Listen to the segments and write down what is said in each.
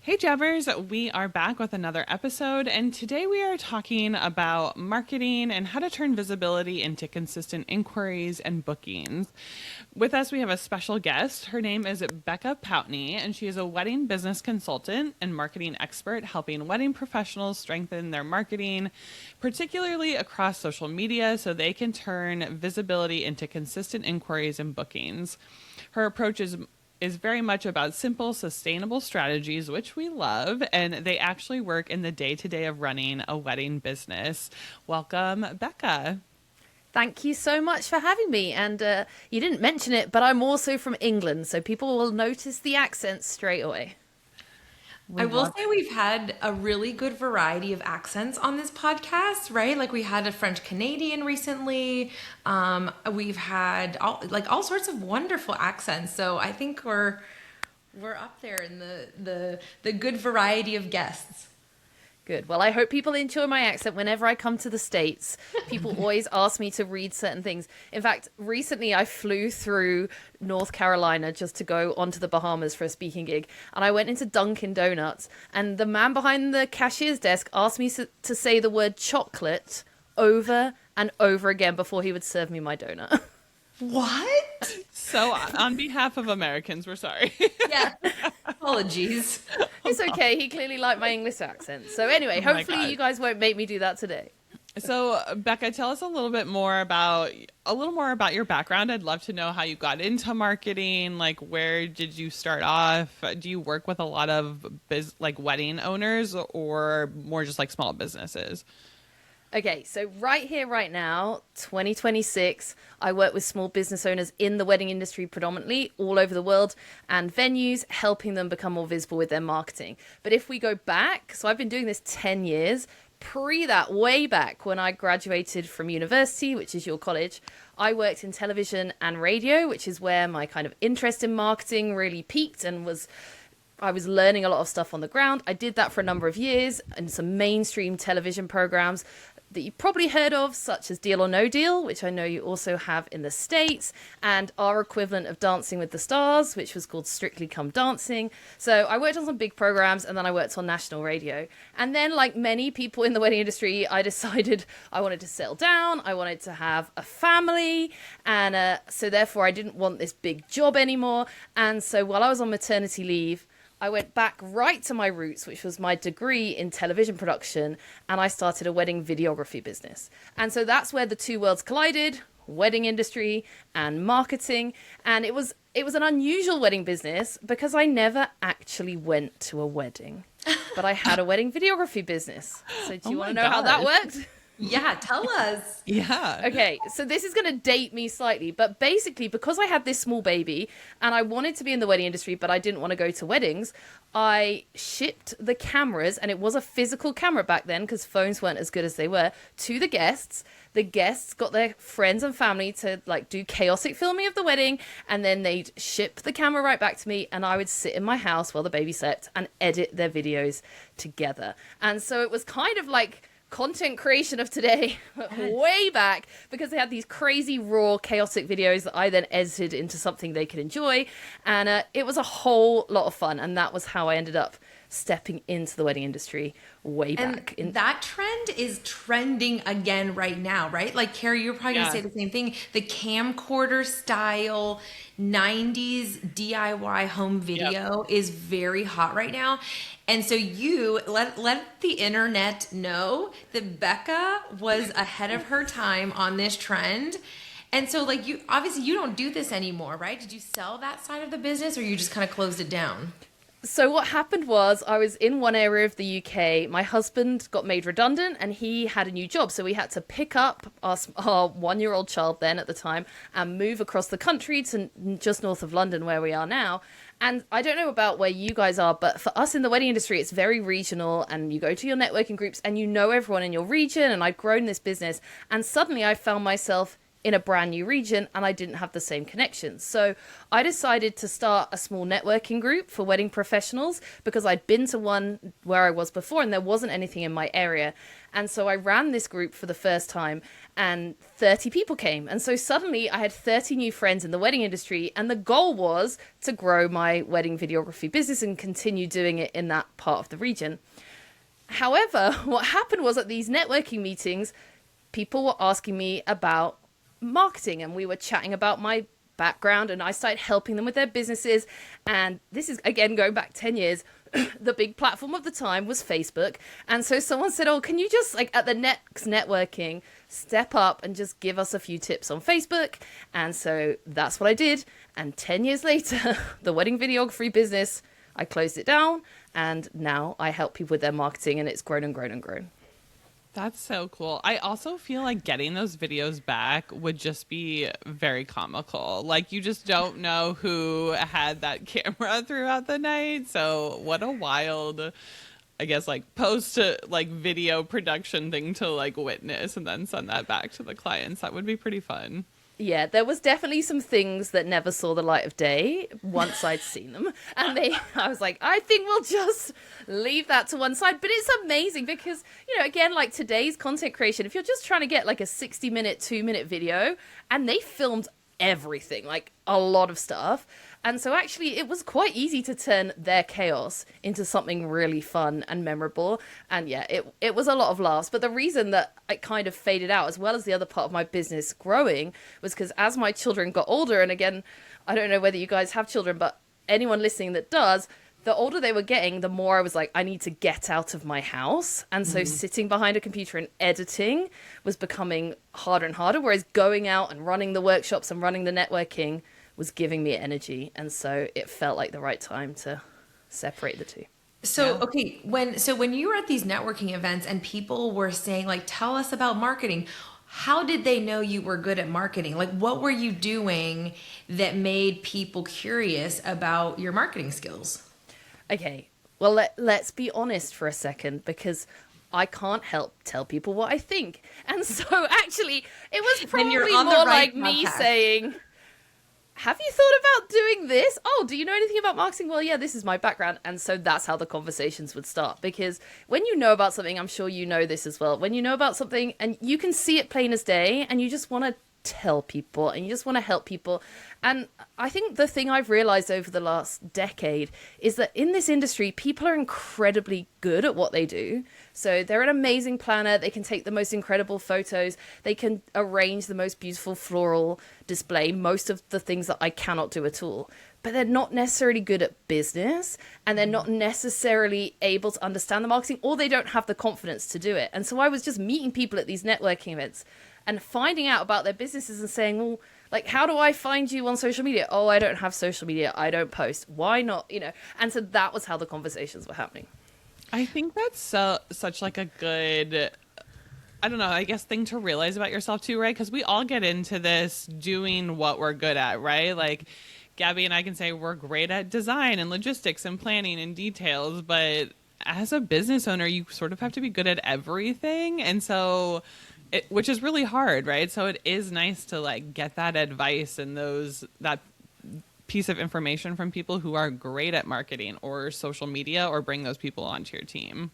Hey Jabbers, we are back with another episode, and today we are talking about marketing and how to turn visibility into consistent inquiries and bookings. With us, we have a special guest. Her name is Becca Pountney, and she is a wedding business consultant and marketing expert helping wedding professionals strengthen their marketing, particularly across social media, so they can turn visibility into consistent inquiries and bookings. Her approach is very much about simple, sustainable strategies, which we love, and they actually work in the day-to-day of running a wedding business. Welcome, Becca. Thank you so much for having me. And you didn't mention it, but I'm also from England, so people will notice the accent straight away. I will say we've had a really good variety of accents on this podcast, right? Like we had a French Canadian recently. We've had all sorts of wonderful accents. So I think we're up there in the good variety of guests. Good. Well, I hope people enjoy my accent whenever I come to the States. People always ask me to read certain things. In fact, recently I flew through North Carolina just to go onto the Bahamas for a speaking gig. And I went into Dunkin' Donuts, and the man behind the cashier's desk asked me to say the word chocolate over and over again before he would serve me my donut. What? So on behalf of Americans, we're sorry. Yeah. Apologies. It's okay. He clearly liked my English accent. So anyway, hopefully you guys won't make me do that today. So Becca, tell us a little more about your background. I'd love to know how you got into marketing. Like, where did you start off? Do you work with a lot of wedding owners or more just like small businesses? Okay, so right here, right now, 2026, I work with small business owners in the wedding industry predominantly all over the world and venues, helping them become more visible with their marketing. But if we go back, so I've been doing this 10 years. Pre that, way back when I graduated from university, which is your college, I worked in television and radio, which is where my kind of interest in marketing really peaked and I was learning a lot of stuff on the ground. I did that for a number of years in some mainstream television programs that you've probably heard of, such as Deal or No Deal, which I know you also have in the States, and our equivalent of Dancing with the Stars, which was called Strictly Come Dancing. So I worked on some big programs, and then I worked on national radio. And then, like many people in the wedding industry, I decided I wanted to settle down, I wanted to have a family, and so therefore I didn't want this big job anymore. And so while I was on maternity leave, I went back right to my roots, which was my degree in television production, and I started a wedding videography business. And so that's where the two worlds collided, wedding industry and marketing. And it was an unusual wedding business because I never actually went to a wedding, but I had a wedding videography business. So do you want to know how that worked? Yeah, tell us. Yeah. Okay, so this is going to date me slightly, but basically because I had this small baby and I wanted to be in the wedding industry, but I didn't want to go to weddings, I shipped the cameras, and it was a physical camera back then because phones weren't as good as they were, to the guests. The guests got their friends and family to do chaotic filming of the wedding, and then they'd ship the camera right back to me, and I would sit in my house while the baby slept and edit their videos together. And so it was kind of like content creation of today, way back, because they had these crazy raw chaotic videos that I then edited into something they could enjoy, and it was a whole lot of fun, and that was how I ended up stepping into the wedding industry way back. And that trend is trending again right now, right? Like, Kari, you're probably gonna say the same thing. The camcorder style 90s DIY home video is very hot right now. And so you let the internet know that Becca was ahead of her time on this trend. And so, like, you obviously you don't do this anymore, right? Did you sell that side of the business, or you just kind of closed it down? So what happened was I was in one area of the UK. My husband got made redundant and he had a new job. So we had to pick up our 1-year-old child then at the time and move across the country to just north of London where we are now. And I don't know about where you guys are, but for us in the wedding industry, it's very regional, and you go to your networking groups and you know everyone in your region, and I'd grown this business, and suddenly I found myself in a brand new region and I didn't have the same connections. So I decided to start a small networking group for wedding professionals because I'd been to one where I was before and there wasn't anything in my area. And so I ran this group for the first time and 30 people came. And so suddenly I had 30 new friends in the wedding industry. And the goal was to grow my wedding videography business and continue doing it in that part of the region. However, what happened was at these networking meetings, people were asking me about marketing and we were chatting about my background and I started helping them with their businesses. And this is, again, going back 10 years, the big platform of the time was Facebook. And so someone said, oh, can you just like at the next networking, step up and just give us a few tips on Facebook? And so that's what I did. And 10 years later, the wedding videography business, I closed it down and now I help people with their marketing and it's grown and grown and grown. That's so cool. I also feel like getting those videos back would just be very comical. Like, you just don't know who had that camera throughout the night. So what a wild, I guess, like post like video production thing to like witness and then send that back to the clients. That would be pretty fun. Yeah, there was definitely some things that never saw the light of day once I'd seen them. And I was like, I think we'll just leave that to one side. But it's amazing because, you know, again, like today's content creation, if you're just trying to get like a 60-minute, 2-minute video, and they filmed everything, like a lot of stuff. And so actually it was quite easy to turn their chaos into something really fun and memorable. And yeah, it was a lot of laughs. But the reason that it kind of faded out, as well as the other part of my business growing, was because as my children got older, and again, I don't know whether you guys have children, but anyone listening that does, the older they were getting, the more I was like, I need to get out of my house. And so sitting behind a computer and editing was becoming harder and harder, whereas going out and running the workshops and running the networking was giving me energy. And so it felt like the right time to separate the two. So, okay, when you were at these networking events and people were saying like, tell us about marketing, how did they know you were good at marketing? Like, what were you doing that made people curious about your marketing skills? Okay, well, let's be honest for a second, because I can't help tell people what I think. And so actually, it was probably more like me saying, have you thought about doing this? Oh, do you know anything about marketing? Well, yeah, this is my background. And so that's how the conversations would start. Because when you know about something, I'm sure you know this as well. When you know about something and you can see it plain as day and you just want to tell people and you just want to help people. And I think the thing I've realized over the last decade is that in this industry, people are incredibly good at what they do. So they're an amazing planner. They can take the most incredible photos. They can arrange the most beautiful floral display, most of the things that I cannot do at all. But they're not necessarily good at business and they're not necessarily able to understand the marketing, or they don't have the confidence to do it. And so I was just meeting people at these networking events and finding out about their businesses and saying, well, like, how do I find you on social media? Oh, I don't have social media. I don't post. Why not? You know? And so that was how the conversations were happening. I think that's such like a good, I don't know, I guess thing to realize about yourself too, right? Because we all get into this doing what we're good at, right? Like Gabby and I can say we're great at design and logistics and planning and details, but as a business owner, you sort of have to be good at everything. And so which is really hard, right? So it is nice to like get that advice and that piece of information from people who are great at marketing or social media, or bring those people onto your team.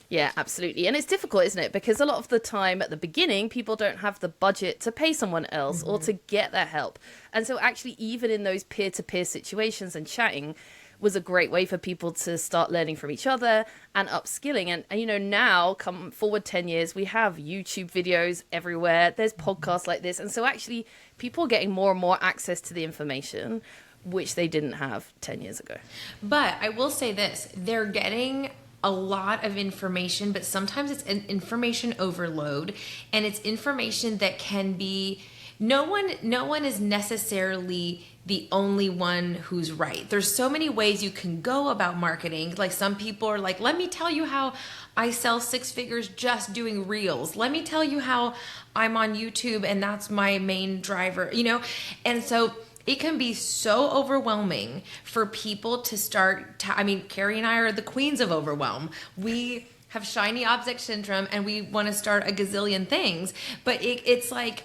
Yeah, absolutely. And it's difficult, isn't it? Because a lot of the time at the beginning, people don't have the budget to pay someone else or to get their help. And so actually, even in those peer-to-peer situations and chatting was a great way for people to start learning from each other and upskilling. And you know, now come forward 10 years, we have YouTube videos everywhere. There's podcasts like this. And so actually people are getting more and more access to the information, which they didn't have 10 years ago. But I will say this, they're getting a lot of information, but sometimes it's an information overload, and it's information that can be, no one is necessarily the only one who's right. There's so many ways you can go about marketing. Like some people are like, let me tell you how I sell 6 figures just doing reels. Let me tell you how I'm on YouTube and that's my main driver, you know? And so it can be so overwhelming for people to start, I mean, Kari and I are the queens of overwhelm. We have shiny object syndrome and we want to start a gazillion things, but it's like,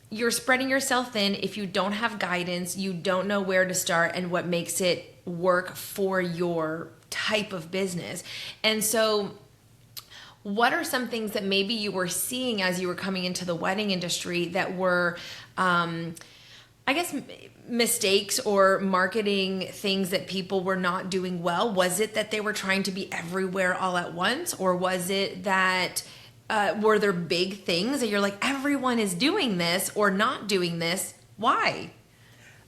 you're spreading yourself thin. If you don't have guidance, you don't know where to start and what makes it work for your type of business. And so what are some things that maybe you were seeing as you were coming into the wedding industry that were, I guess, mistakes or marketing things that people were not doing well? Was it that they were trying to be everywhere all at once? Or was it that, were there big things that you're like, everyone is doing this or not doing this? Why?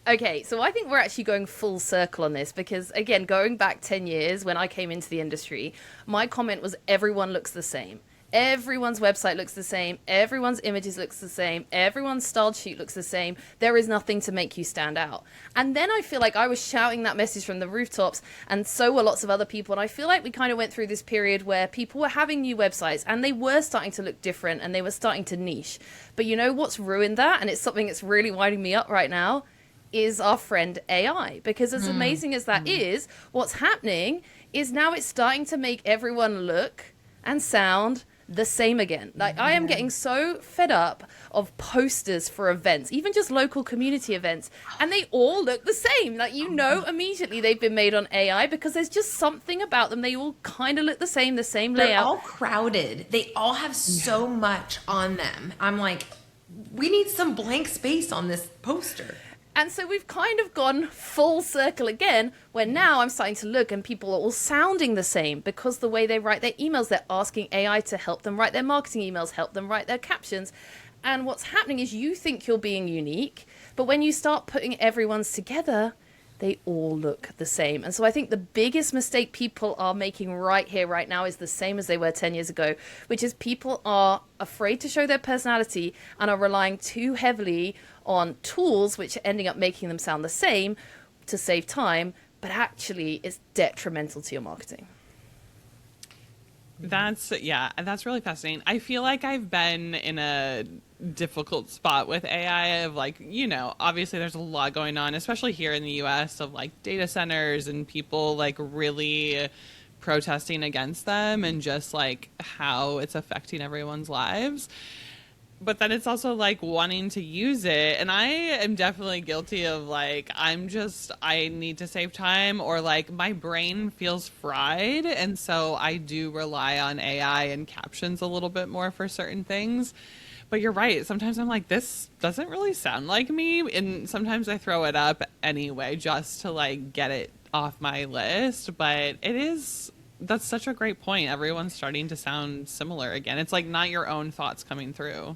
Okay, so I think we're actually going full circle on this because, again, going back 10 years when I came into the industry, my comment was everyone looks the same. Everyone's website looks the same. Everyone's images looks the same. Everyone's styled shoot looks the same. There is nothing to make you stand out. And then I feel like I was shouting that message from the rooftops, and so were lots of other people. And I feel like we kind of went through this period where people were having new websites and they were starting to look different and they were starting to niche. But you know what's ruined that? And it's something that's really winding me up right now is our friend AI. Because as amazing as that is, what's happening is now it's starting to make everyone look and sound the same again. Like I am getting so fed up of posters for events, even just local community events, and they all look the same. Like, you know, immediately they've been made on AI because there's just something about them. They all kind of look the same layout. They're all crowded. They all have so much on them. I'm like, we need some blank space on this poster. And so we've kind of gone full circle again, where now I'm starting to look and people are all sounding the same because the way they write their emails, they're asking AI to help them write their marketing emails, help them write their captions. And what's happening is you think you're being unique, but when you start putting everyone's together, they all look the same. And so I think the biggest mistake people are making right here, right now, is the same as they were 10 years ago, which is people are afraid to show their personality and are relying too heavily on tools which are ending up making them sound the same to save time, but actually it's detrimental to your marketing. That's really fascinating. I feel like I've been in a difficult spot with AI of like, you know, obviously there's a lot going on, especially here in the US, of like data centers and people like really protesting against them and just like how it's affecting everyone's lives. But then it's also like wanting to use it. And I am definitely guilty of like, I need to save time, or like my brain feels fried. And so I do rely on AI and captions a little bit more for certain things. But you're right. Sometimes I'm like, this doesn't really sound like me. And sometimes I throw it up anyway, just to like get it off my list. But that's such a great point. Everyone's starting to sound similar again. It's like not your own thoughts coming through.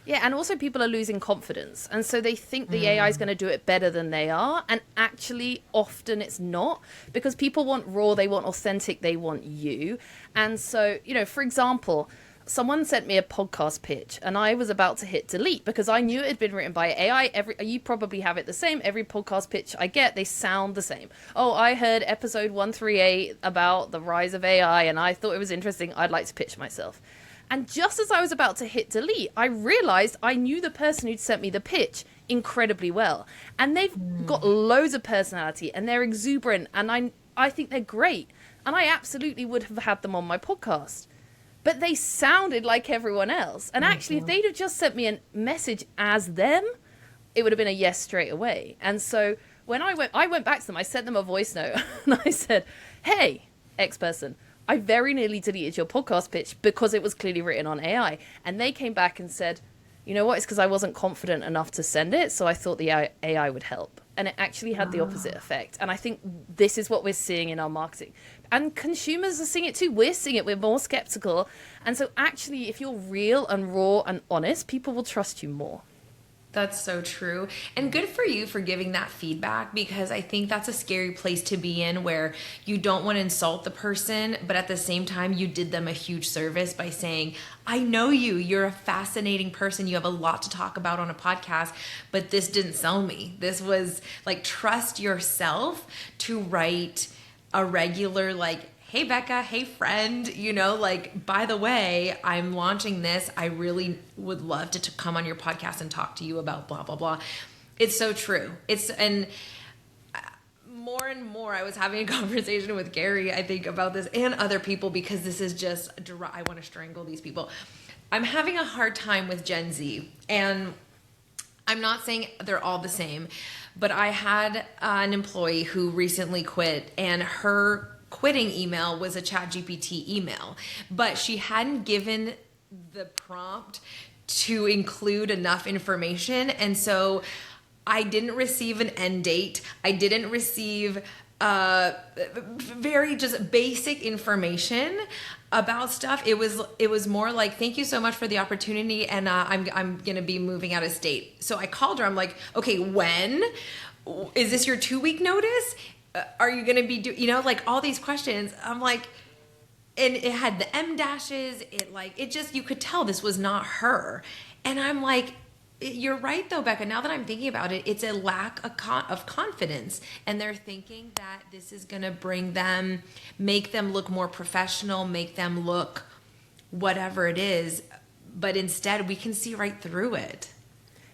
Yeah, and also people are losing confidence. And so they think the AI is going to do it better than they are. And actually, often it's not, because people want raw, they want authentic, they want you. And so, you know, for example, someone sent me a podcast pitch and I was about to hit delete because I knew it had been written by AI. You probably have it the same. Every podcast pitch I get, they sound the same. Oh, I heard episode 138 about the rise of AI and I thought it was interesting. I'd like to pitch myself. And just as I was about to hit delete, I realized I knew the person who'd sent me the pitch incredibly well. And they've got loads of personality and they're exuberant and I think they're great. And I absolutely would have had them on my podcast. But they sounded like everyone else. And actually, if they'd have just sent me a message as them, it would have been a yes straight away. And so when I went back to them, I sent them a voice note and I said, hey, X person, I very nearly deleted your podcast pitch because it was clearly written on AI. And they came back and said, you know what, it's because I wasn't confident enough to send it, so I thought the AI would help. And it actually had the opposite effect. And I think this is what we're seeing in our marketing. And consumers are seeing it too. We're seeing it. We're more skeptical. And so actually, if you're real and raw and honest, people will trust you more. That's so true. And good for you for giving that feedback, because I think that's a scary place to be in, where you don't want to insult the person, but at the same time, you did them a huge service by saying, I know you, you're a fascinating person. You have a lot to talk about on a podcast, but this didn't sell me. This was like, trust yourself to write a regular, like, hey, Becca, hey, friend, you know, like, by the way, I'm launching this. I really would love to come on your podcast and talk to you about blah, blah, blah. It's so true. And more and more, I was having a conversation with Gary, I think, about this, and other people, because this is just, I want to strangle these people. I'm having a hard time with Gen Z. And I'm not saying they're all the same, but I had an employee who recently quit, and her quitting email was a ChatGPT email, but she hadn't given the prompt to include enough information. And so I didn't receive an end date. I didn't receive very just basic information about stuff. It was more like, thank you so much for the opportunity, and I'm gonna be moving out of state. So I called her. I'm like, okay, when is this your 2-week notice? Are you gonna be like all these questions? I'm like, and it had the M dashes. It just, you could tell this was not her. And I'm like, you're right though, Becca. Now that I'm thinking about it, it's a lack of confidence, and they're thinking that this is going to make them look more professional, make them look whatever it is, but instead we can see right through it.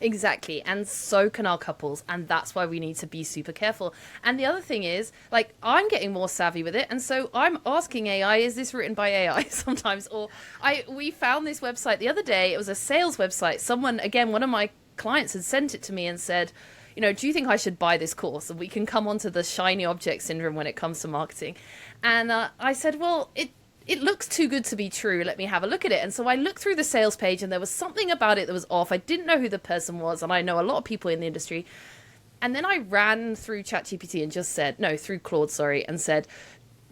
Exactly. And so can our couples. And that's why we need to be super careful. And the other thing is, like, I'm getting more savvy with it. And so I'm asking AI, is this written by AI sometimes? Or we found this website the other day. It was a sales website. Someone, again, one of my clients had sent it to me and said, do you think I should buy this course? And we can come onto the shiny object syndrome when it comes to marketing. And I said, well, it looks too good to be true. Let me have a look at it. And so I looked through the sales page, and there was something about it that was off. I didn't know who the person was, and I know a lot of people in the industry. And then I ran through ChatGPT and just said, no, through Claude, sorry, and said,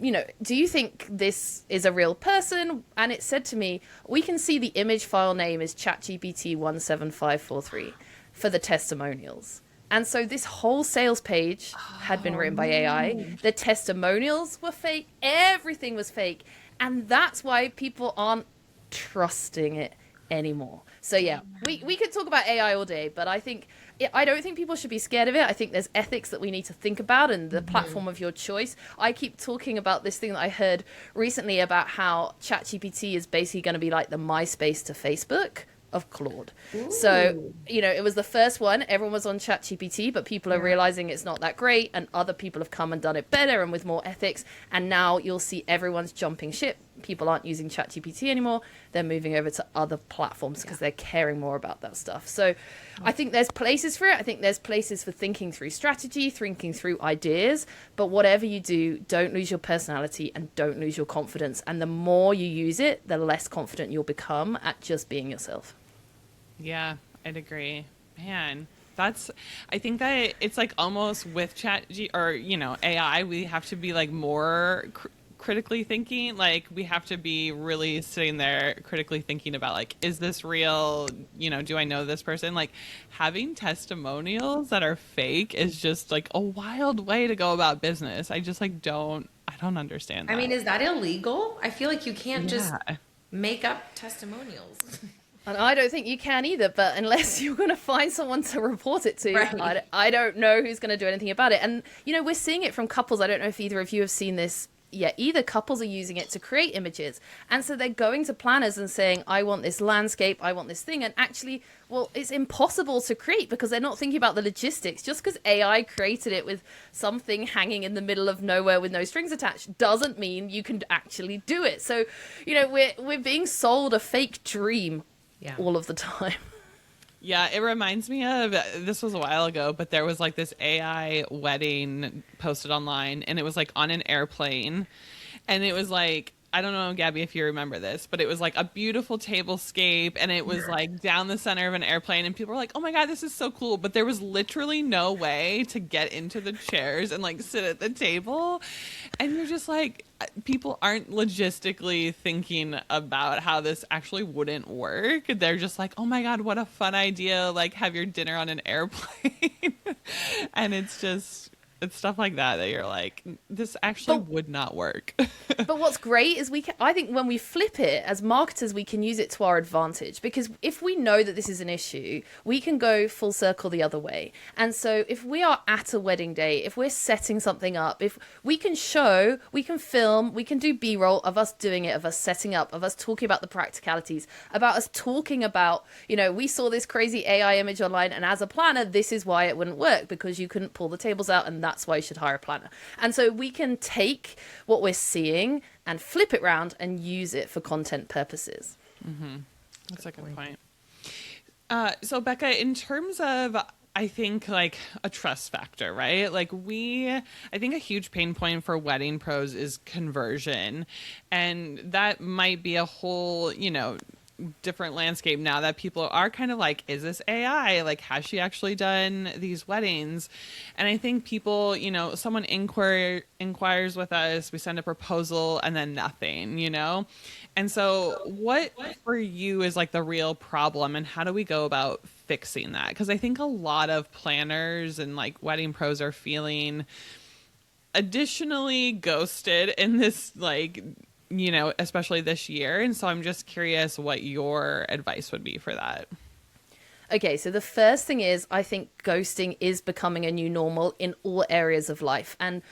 do you think this is a real person? And it said to me, we can see the image file name is ChatGPT 17543 for the testimonials. And so this whole sales page had been written by AI. The testimonials were fake. Everything was fake. And that's why people aren't trusting it anymore. So yeah, we could talk about AI all day, but I don't think people should be scared of it. I think there's ethics that we need to think about, and the platform of your choice. I keep talking about this thing that I heard recently about how ChatGPT is basically going to be like the MySpace to Facebook of Claude. Ooh. So, it was the first one. Everyone was on ChatGPT, but people are realizing it's not that great, and other people have come and done it better and with more ethics. And now you'll see everyone's jumping ship. People aren't using ChatGPT anymore. They're moving over to other platforms because they're caring more about that stuff. So I think there's places for it. I think there's places for thinking through strategy, thinking through ideas. But whatever you do, don't lose your personality and don't lose your confidence. And the more you use it, the less confident you'll become at just being yourself. Yeah, I'd agree. Man, I think that it's like almost with AI, we have to be like more critically thinking. Like, we have to be really sitting there critically thinking about, like, is this real? Do I know this person? Like, having testimonials that are fake is just like a wild way to go about business. I just like I don't understand that. I mean, is that illegal? I feel like you can't just make up testimonials. And I don't think you can either, but unless you're going to find someone to report it to, right. I don't know who's going to do anything about it. And, we're seeing it from couples. I don't know if either of you have seen this yet. Either couples are using it to create images. And so they're going to planners and saying, I want this landscape, I want this thing. And actually, well, it's impossible to create because they're not thinking about the logistics. Just because AI created it with something hanging in the middle of nowhere with no strings attached doesn't mean you can actually do it. So, we're being sold a fake dream. Yeah. All of the time. Yeah, it reminds me of, this was a while ago, but there was like this AI wedding posted online, and it was like on an airplane, and it was like, I don't know, Gabby, if you remember this, but it was like a beautiful tablescape, and it was like down the center of an airplane, and people were like, oh my God, this is so cool. But there was literally no way to get into the chairs and like sit at the table. And you're just like, people aren't logistically thinking about how this actually wouldn't work. They're just like, oh my God, what a fun idea. Like, have your dinner on an airplane. And it's stuff like that you're like, this actually would not work. But what's great is I think when we flip it as marketers, we can use it to our advantage, because if we know that this is an issue, we can go full circle the other way. And so if we are at a wedding day, if we're setting something up, if we can show, we can film, we can do B-roll of us doing it, of us setting up, of us talking about the practicalities, about us talking about, we saw this crazy AI image online, and as a planner, this is why it wouldn't work, because you couldn't pull the tables out, and that's why you should hire a planner. And so we can take what we're seeing and flip it around and use it for content purposes. Mm-hmm. That's a good point. So Becca, in terms of, I think like a trust factor, right? Like I think a huge pain point for wedding pros is conversion. And that might be a whole, different landscape now that people are kind of like, is this AI? Like, has she actually done these weddings? And I think people, someone inquires with us, we send a proposal and then nothing. And so what for you is like the real problem, and how do we go about fixing that? Because I think a lot of planners and like wedding pros are feeling additionally ghosted in this, like, especially this year. And so I'm just curious what your advice would be for that. Okay, so the first thing is, I think ghosting is becoming a new normal in all areas of life. And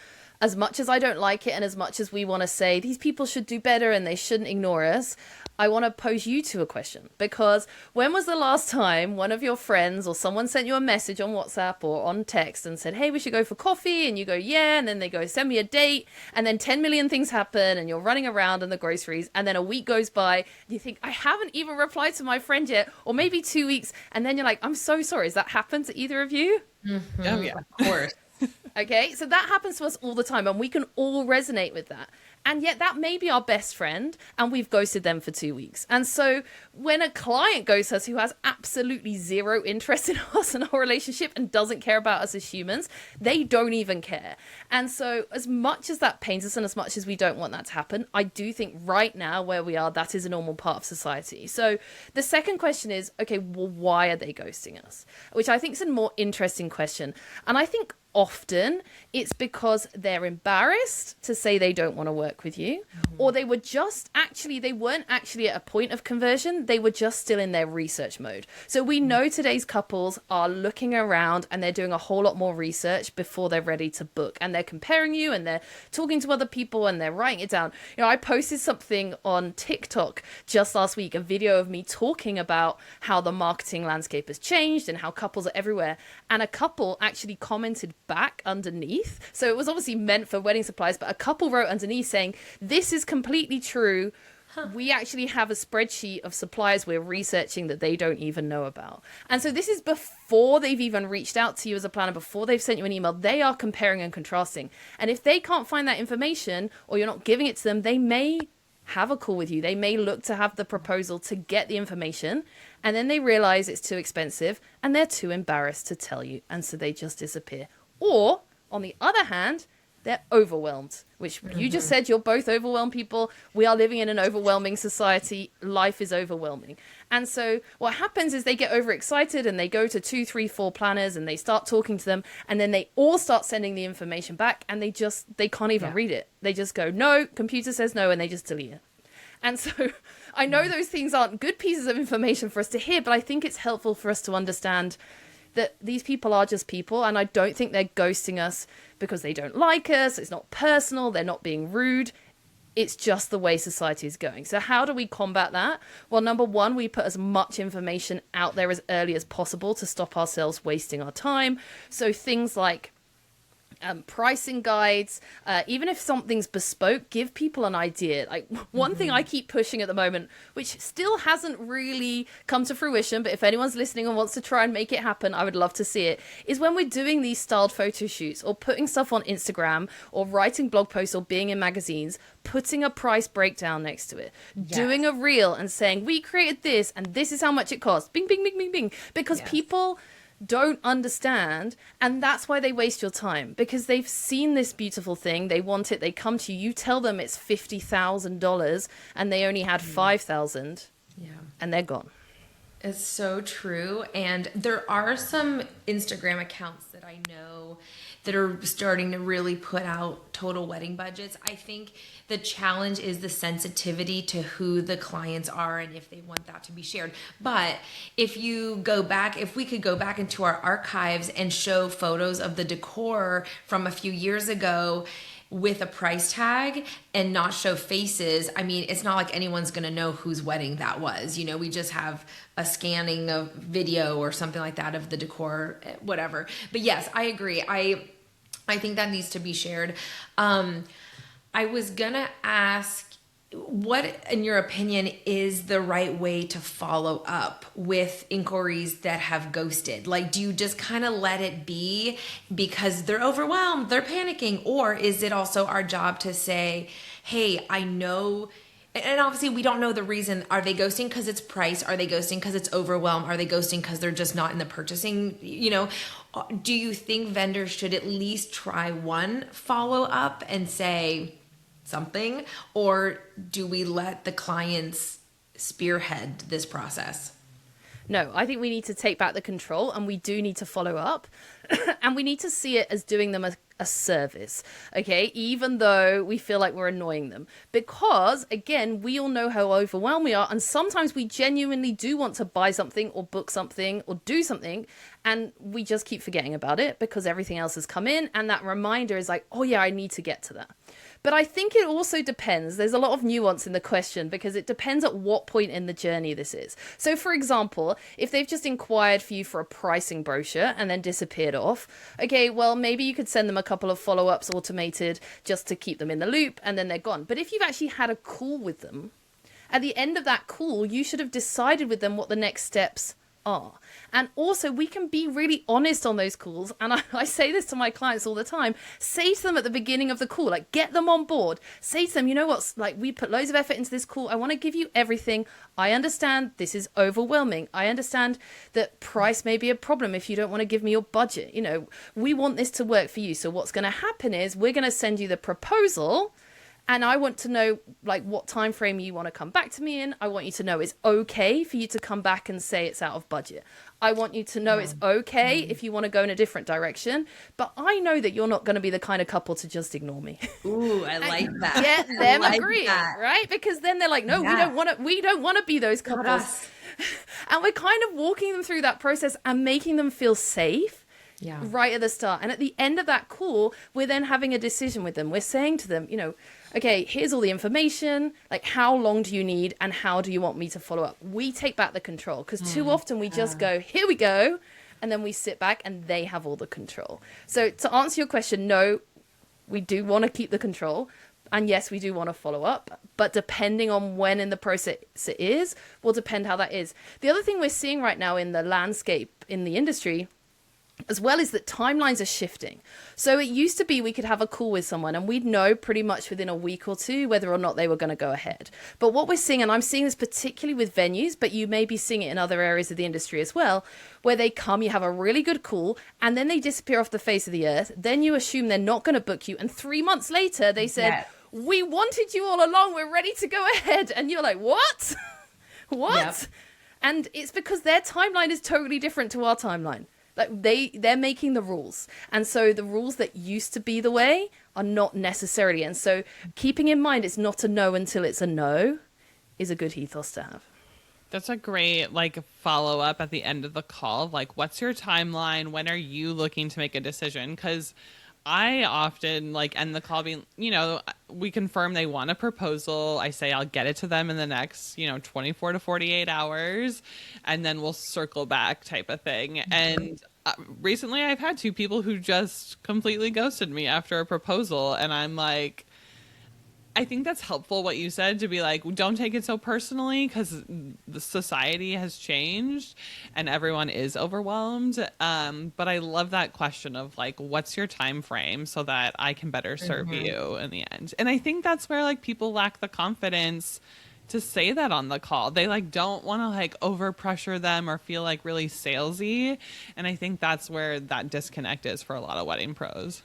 as much as I don't like it, and as much as we want to say these people should do better and they shouldn't ignore us, I want to pose you two a question. Because when was the last time one of your friends or someone sent you a message on WhatsApp or on text and said, hey, we should go for coffee? And you go, yeah. And then they go, send me a date. And then 10 million things happen and you're running around in the groceries. And then a week goes by. And you think, I haven't even replied to my friend yet. Or maybe 2 weeks. And then you're like, I'm so sorry. Has that happened to either of you? Mm-hmm. Oh, yeah. Of course. Okay, so that happens to us all the time, and we can all resonate with that. And yet that may be our best friend, and we've ghosted them for 2 weeks. And so when a client ghosts us who has absolutely zero interest in us and our relationship and doesn't care about us as humans, they don't even care. And so as much as that pains us and as much as we don't want that to happen, I do think right now where we are, that is a normal part of society. So the second question is, okay, well, why are they ghosting us? Which I think is a more interesting question. And I think often it's because they're embarrassed to say they don't want to work with you, or they weren't actually at a point of conversion. They were just still in their research mode. So we know today's couples are looking around and they're doing a whole lot more research before they're ready to book, and they're comparing you and they're talking to other people and they're writing it down. I posted something on TikTok just last week, a video of me talking about how the marketing landscape has changed and how couples are everywhere. And a couple actually commented back underneath. So it was obviously meant for wedding supplies, but a couple wrote underneath saying, this is completely true. We actually have a spreadsheet of suppliers we're researching that they don't even know about. And so this is before they've even reached out to you as a planner, before they've sent you an email. They are comparing and contrasting. And if they can't find that information, or you're not giving it to them, they may have a call with you. They may look to have the proposal to get the information, and then they realize it's too expensive and they're too embarrassed to tell you. And so they just disappear. Or, on the other hand, they're overwhelmed, which you just said, you're both overwhelmed people. We are living in an overwhelming society. Life is overwhelming. And so what happens is they get overexcited and they go to 2, 3, 4 planners and they start talking to them, and then they all start sending the information back, and they can't even read it. They just go, no, computer says no, and they just delete it. And so I know those things aren't good pieces of information for us to hear, but I think it's helpful for us to understand that these people are just people, and I don't think they're ghosting us because they don't like us. It's not personal. They're not being rude. It's just the way society is going. So how do we combat that? Well, number one, we put as much information out there as early as possible to stop ourselves wasting our time. So things like pricing guides, even if something's bespoke, give people an idea. Like one thing I keep pushing at the moment, which still hasn't really come to fruition, but if anyone's listening and wants to try and make it happen, I would love to see it, is when we're doing these styled photo shoots or putting stuff on Instagram or writing blog posts or being in magazines, putting a price breakdown next to it, doing a reel and saying, we created this and this is how much it costs. Bing, bing, bing, bing, bing. Because people don't understand, and that's why they waste your time, because they've seen this beautiful thing, they want it, they come to you, you tell them it's $50,000 and they only had 5,000 and they're gone. It's so true. And there are some Instagram accounts that I know that are starting to really put out total wedding budgets. I think the challenge is the sensitivity to who the clients are and if they want that to be shared. But if we could go back into our archives and show photos of the decor from a few years ago with a price tag and not show faces, I mean, it's not like anyone's going to know whose wedding that was. We just have a scanning of video or something like that of the decor, whatever. But yes, I agree. I think that needs to be shared. I was going to ask, what, in your opinion, is the right way to follow up with inquiries that have ghosted? Like, do you just kind of let it be because they're overwhelmed, they're panicking? Or is it also our job to say, hey, I know, and obviously we don't know the reason. Are they ghosting because it's price? Are they ghosting because it's overwhelm? Are they ghosting because they're just not in the purchasing? Do you think vendors should at least try one follow up and say something, or do we let the clients spearhead this process? No, I think we need to take back the control, and we do need to follow up and we need to see it as doing them a service, okay? Even though we feel like we're annoying them, because again, we all know how overwhelmed we are. And sometimes we genuinely do want to buy something or book something or do something, and we just keep forgetting about it because everything else has come in. And that reminder is like, oh yeah, I need to get to that. But I think it also depends. There's a lot of nuance in the question because it depends at what point in the journey this is. So for example, if they've just inquired for you for a pricing brochure and then disappeared off, okay, well, maybe you could send them a couple of follow-ups automated just to keep them in the loop, and then they're gone. But if you've actually had a call with them, at the end of that call, you should have decided with them what the next steps are. And also, we can be really honest on those calls. And I say this to my clients all the time. Say to them at the beginning of the call, like, get them on board. Say to them, you know what, like, we put loads of effort into this call. I want to give you everything. I understand this is overwhelming. I understand that price may be a problem if you don't want to give me your budget. We want this to work for you. So what's going to happen is we're going to send you the proposal. And I want to know, like, what time frame you want to come back to me in. I want you to know it's okay for you to come back and say it's out of budget. I want you to know it's okay if you want to go in a different direction. But I know that you're not going to be the kind of couple to just ignore me. Ooh, I like that. Get them agreeing, right? Because then they're like, no, we don't want to be those couples. And we're kind of walking them through that process and making them feel safe. Yeah. Right at the start. And at the end of that call, we're then having a decision with them. We're saying to them, okay, here's all the information. Like, how long do you need and how do you want me to follow up? We take back the control because too often we just go, here we go. And then we sit back and they have all the control. So to answer your question, no, we do want to keep the control. And yes, we do want to follow up. But depending on when in the process it is, will depend how that is. The other thing we're seeing right now in the landscape in the industry as well is that timelines are shifting. So it used to be we could have a call with someone and we'd know pretty much within a week or two whether or not they were going to go ahead. But what we're seeing, and I'm seeing this particularly with venues, but you may be seeing it in other areas of the industry as well, where they come, you have a really good call, and then they disappear off the face of the earth. Then you assume they're not going to book you. And 3 months later, they said, we wanted you all along. We're ready to go ahead. And you're like, what? What? Yep. And it's because their timeline is totally different to our timeline. Like they're making the rules. And so the rules that used to be the way are not necessarily. And so keeping in mind it's not a no until it's a no is a good ethos to have. That's a great follow up at the end of the call. Like, what's your timeline? When are you looking to make a decision? Because I often end the call being, we confirm they want a proposal. I say I'll get it to them in the next, 24 to 48 hours, and then we'll circle back type of thing. And recently I've had 2 people who just completely ghosted me after a proposal. And I'm like, I think that's helpful what you said, to be like, don't take it so personally, because the society has changed and everyone is overwhelmed. But I love that question of what's your time frame so that I can better serve you in the end. And I think that's where people lack the confidence to say that on the call. They don't want to over pressure them or feel really salesy. And I think that's where that disconnect is for a lot of wedding pros.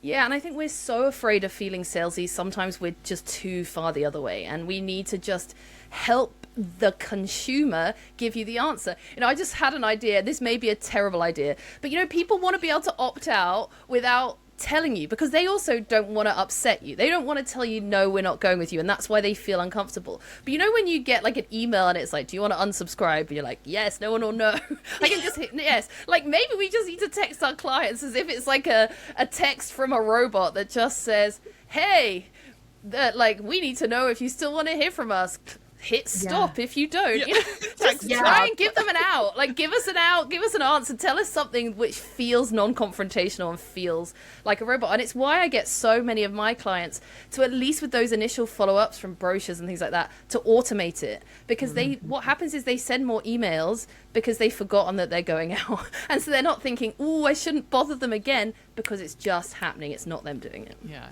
Yeah, and I think we're so afraid of feeling salesy. Sometimes we're just too far the other way, and we need to just help the consumer give you the answer. I just had an idea. This may be a terrible idea, but people want to be able to opt out without telling you, because they also don't want to upset you. They don't want to tell you, no, we're not going with you, and that's why they feel uncomfortable. But when you get an email and it's do you want to unsubscribe? And you're like, yes, no one will know. I can just hit yes. Maybe we just need to text our clients as if it's a text from a robot that just says, hey, that we need to know if you still want to hear from us. hit stop if you don't. Yeah. You know, just try and give them an out. Like, give us an out, give us an answer, tell us something which feels non-confrontational and feels like a robot. And it's why I get so many of my clients to, at least with those initial follow-ups from brochures and things like that, to automate it. Because what happens is they send more emails because they've forgotten that they're going out. And so they're not thinking, I shouldn't bother them again, because it's just happening. It's not them doing it. Yeah.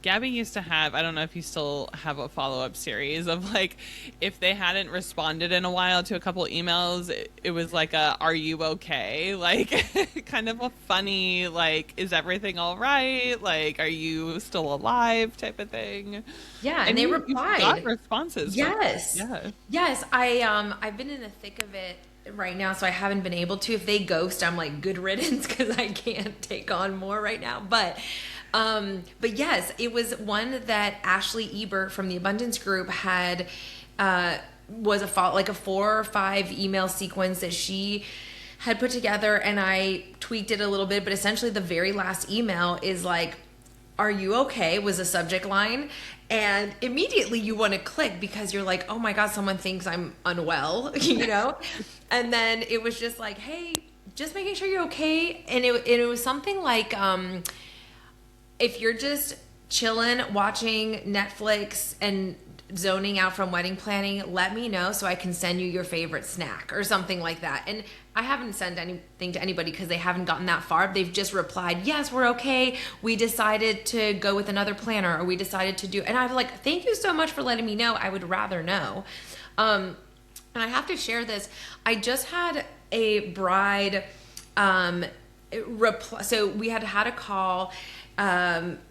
Gabby used to have, I don't know if you still have a follow-up series of, like, if they hadn't responded in a while to a couple emails, it was like are you okay? Like, kind of a funny, like, is everything all right? Like, are you still alive type of thing? Yeah, and they replied. You got responses. Yes. Yeah. Yes, I've been in the thick of it right now, so I haven't been able to. If they ghost, I'm like, good riddance, because I can't take on more right now. But yes, it was one that Ashley Ebert from the Abundance Group had, was a 4 or 5 email sequence that she had put together, and I tweaked it a little bit, but essentially the very last email is like, are you okay? Was a subject line. And immediately you want to click, because you're like, oh my God, someone thinks I'm unwell, you know? And then it was just like, hey, just making sure you're okay. And it was something like, if you're just chilling, watching Netflix and zoning out from wedding planning, let me know so I can send you your favorite snack or something like that. And I haven't sent anything to anybody because they haven't gotten that far. They've just replied, yes, we're okay. We decided to go with another planner, or we decided to do, and I'm like, thank you so much for letting me know. I would rather know. And I have to share this. I just had a bride, so we had a call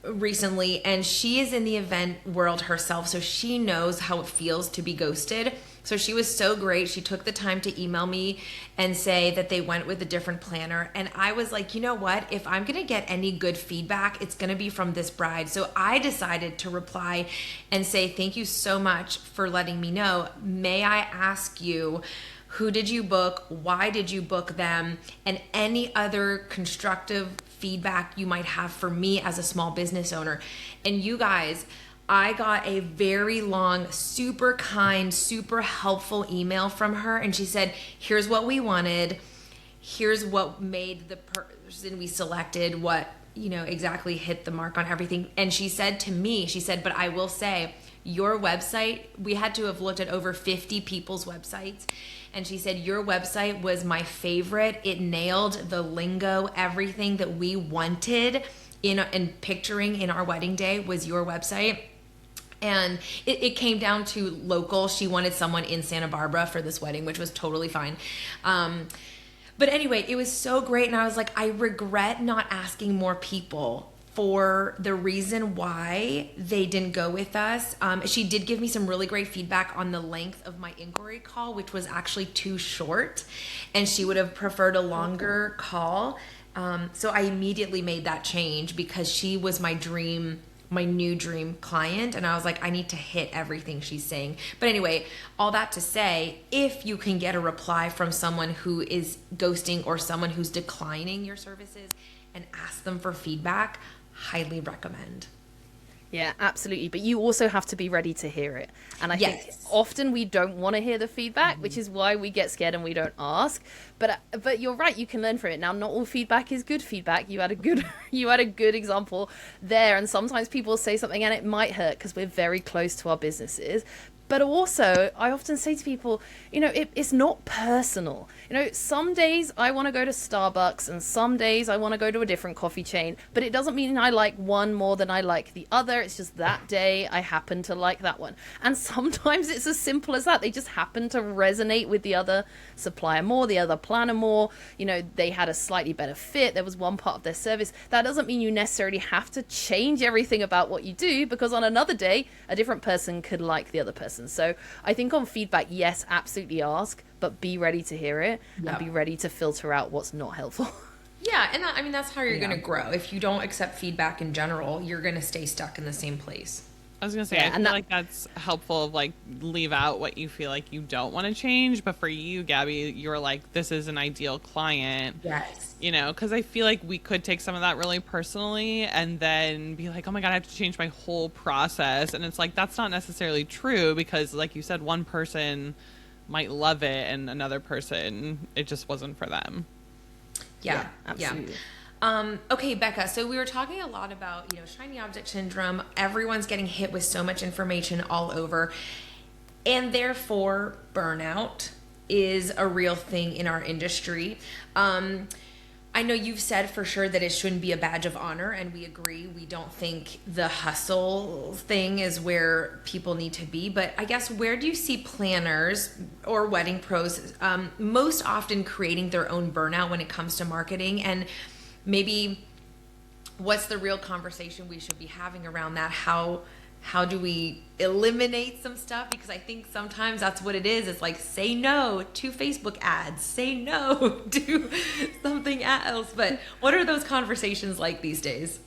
recently, and she is in the event world herself, so she knows how it feels to be ghosted. So she was so great. She took the time to email me and say that they went with a different planner. And I was like, you know what? If I'm going to get any good feedback, it's going to be from this bride. So I decided to reply and say, thank you so much for letting me know. May I ask you, who did you book? Why did you book them? And any other constructive feedback you might have for me as a small business owner. And you guys, I got a very long, super kind, super helpful email from her. And she said, here's what we wanted. Here's what made the person we selected, what, exactly hit the mark on everything. And she said to me, but I will say, your website, we had to have looked at over 50 people's websites. And she said, your website was my favorite. It nailed the lingo, everything that we wanted in picturing in our wedding day was your website. And it came down to local. She wanted someone in Santa Barbara for this wedding, which was totally fine. But anyway, it was so great. And I was like, I regret not asking more people for the reason why they didn't go with us. She did give me some really great feedback on the length of my inquiry call, which was actually too short. And she would have preferred a longer call. So I immediately made that change because she was my new dream client. And I was like, I need to hit everything she's saying. But anyway, all that to say, if you can get a reply from someone who is ghosting or someone who's declining your services and ask them for feedback, highly recommend. Yeah, absolutely. But you also have to be ready to hear it. And I think often we don't want to hear the feedback, which is why we get scared and we don't ask. But you're right, you can learn from it. Now, not all feedback is good feedback. You had a good example there. And sometimes people say something and it might hurt because we're very close to our businesses. But also, I often say to people, it's not personal. Some days I want to go to Starbucks and some days I want to go to a different coffee chain, but it doesn't mean I like one more than I like the other. It's just that day I happen to like that one. And sometimes it's as simple as that. They just happen to resonate with the other supplier more, the other planner more. They had a slightly better fit. There was one part of their service. That doesn't mean you necessarily have to change everything about what you do, because on another day, a different person could like the other person. So I think on feedback, yes, absolutely ask, but be ready to hear it and be ready to filter out what's not helpful. Yeah, and that's how you're going to grow. If you don't accept feedback in general, you're going to stay stuck in the same place. I was gonna say, Yeah, I and feel that- like that's helpful. Like, leave out what you feel like you don't want to change. But for you, Gabby, you're like, this is an ideal client. Yes. You know, because I feel like we could take some of that really personally and then be like, oh my God, I have to change my whole process. And it's like, that's not necessarily true because, like you said, one person might love it and another person, it just wasn't for them. Yeah, absolutely. Okay, Becca, so we were talking a lot about, shiny object syndrome. Everyone's getting hit with so much information all over. And therefore, burnout is a real thing in our industry. I know you've said for sure that it shouldn't be a badge of honor, and we agree. We don't think the hustle thing is where people need to be. But I guess, where do you see planners or wedding pros most often creating their own burnout when it comes to marketing? And maybe what's the real conversation we should be having around that? How do we eliminate some stuff? Because I think sometimes that's what it is. It's like, say no to Facebook ads, say no to something else. But what are those conversations like these days?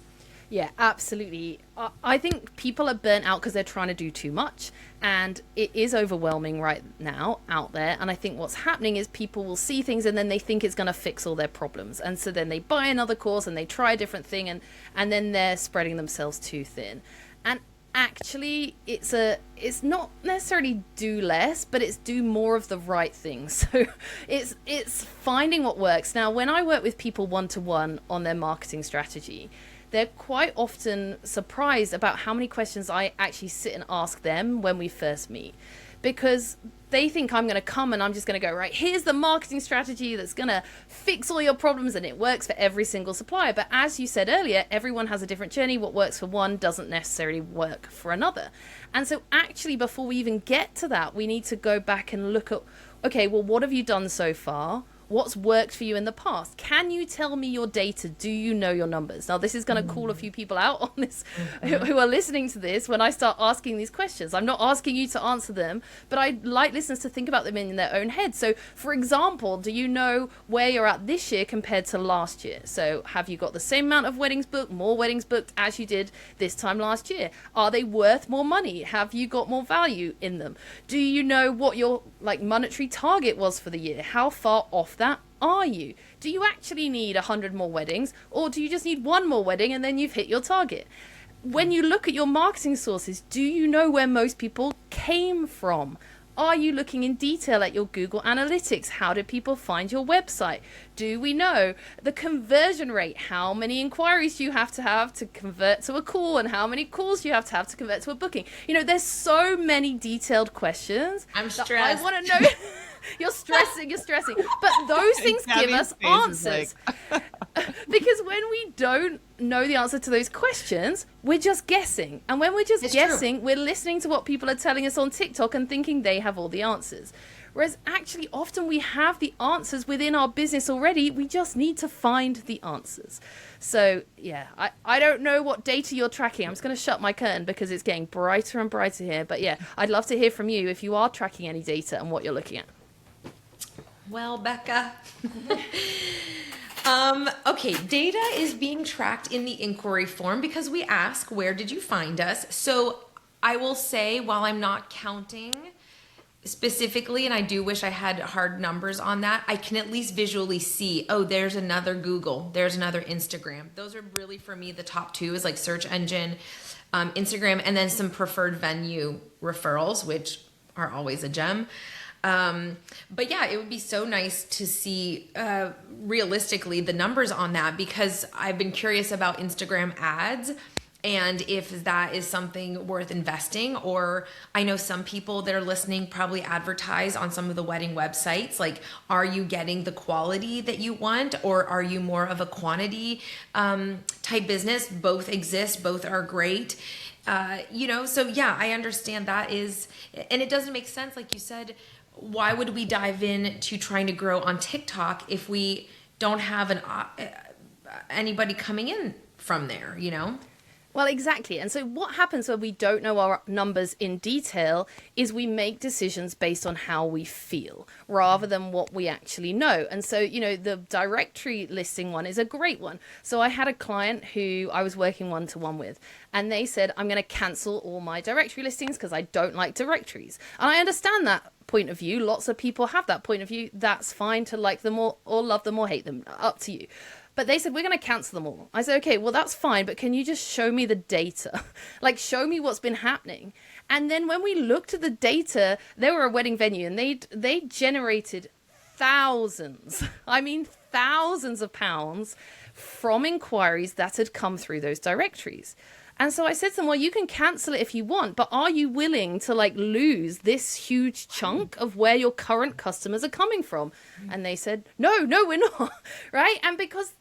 Yeah, absolutely. I think people are burnt out because they're trying to do too much, and it is overwhelming right now out there. And I think what's happening is people will see things and then they think it's going to fix all their problems, and so then they buy another course and they try a different thing, and then they're spreading themselves too thin. And actually, it's not necessarily do less, but it's do more of the right thing. So it's finding what works. Now, when I work with people one-to-one on their marketing strategy, they're quite often surprised about how many questions I actually sit and ask them when we first meet, because they think I'm going to come and I'm just going to go, right, here's the marketing strategy that's going to fix all your problems, and it works for every single supplier. But as you said earlier, everyone has a different journey. What works for one doesn't necessarily work for another. And so actually, before we even get to that, we need to go back and look at, okay, well, what have you done so far? What's worked for you in the past? Can you tell me your data? Do you know your numbers? Now, this is going to call a few people out on this who are listening to this when I start asking these questions. I'm not asking you to answer them, but I'd like listeners to think about them in their own head. So, for example, do you know where you're at this year compared to last year? So, have you got the same amount of weddings booked, more weddings booked as you did this time last year? Are they worth more money? Have you got more value in them? Do you know what your monetary target was for the year? How far off that are you? Do you actually need 100 more weddings, or do you just need one more wedding and then you've hit your target? When you look at your marketing sources, do you know where most people came from? Are you looking in detail at your Google Analytics? How did people find your website? Do we know the conversion rate? How many inquiries do you have to convert to a call, and how many calls do you have to convert to a booking? There's so many detailed questions. I'm stressed. I want to know. You're stressing. But those things give us answers. Because when we don't know the answer to those questions, we're just guessing. And when we're just guessing, we're listening to what people are telling us on TikTok and thinking they have all the answers. Whereas actually, often we have the answers within our business already. We just need to find the answers. So, yeah, I don't know what data you're tracking. I'm just going to shut my curtain because it's getting brighter and brighter here. But yeah, I'd love to hear from you if you are tracking any data and what you're looking at. Well, Becca. Okay, data is being tracked in the inquiry form because we ask, where did you find us? So I will say, while I'm not counting specifically, and I do wish I had hard numbers on that, I can at least visually see, oh, there's another Google, there's another Instagram. Those are really, for me, the top two is like search engine, Instagram, and then some preferred venue referrals, which are always a gem. But yeah, it would be so nice to see realistically the numbers on that, because I've been curious about Instagram ads and if that is something worth investing. Or I know some people that are listening probably advertise on some of the wedding websites. Like, are you getting the quality that you want, or are you more of a quantity type business? Both exist, both are great. So yeah, I understand that is, and it doesn't make sense, like you said. Why would we dive in to trying to grow on TikTok if we don't have anybody coming in from there, Well, exactly. And so what happens when we don't know our numbers in detail is we make decisions based on how we feel rather than what we actually know. And so, the directory listing one is a great one. So I had a client who I was working one-to-one with, and they said, I'm going to cancel all my directory listings because I don't like directories. And I understand that point of view. Lots of people have that point of view. That's fine to like them or love them or hate them. Up to you. But they said, we're going to cancel them all. I said, okay, well, that's fine, but can you just show me the data? Like, show me what's been happening. And then when we looked at the data, they were a wedding venue, and they generated thousands of pounds from inquiries that had come through those directories. And so I said to them, well, you can cancel it if you want, but are you willing to lose this huge chunk of where your current customers are coming from? And they said, no, we're not. Right. And because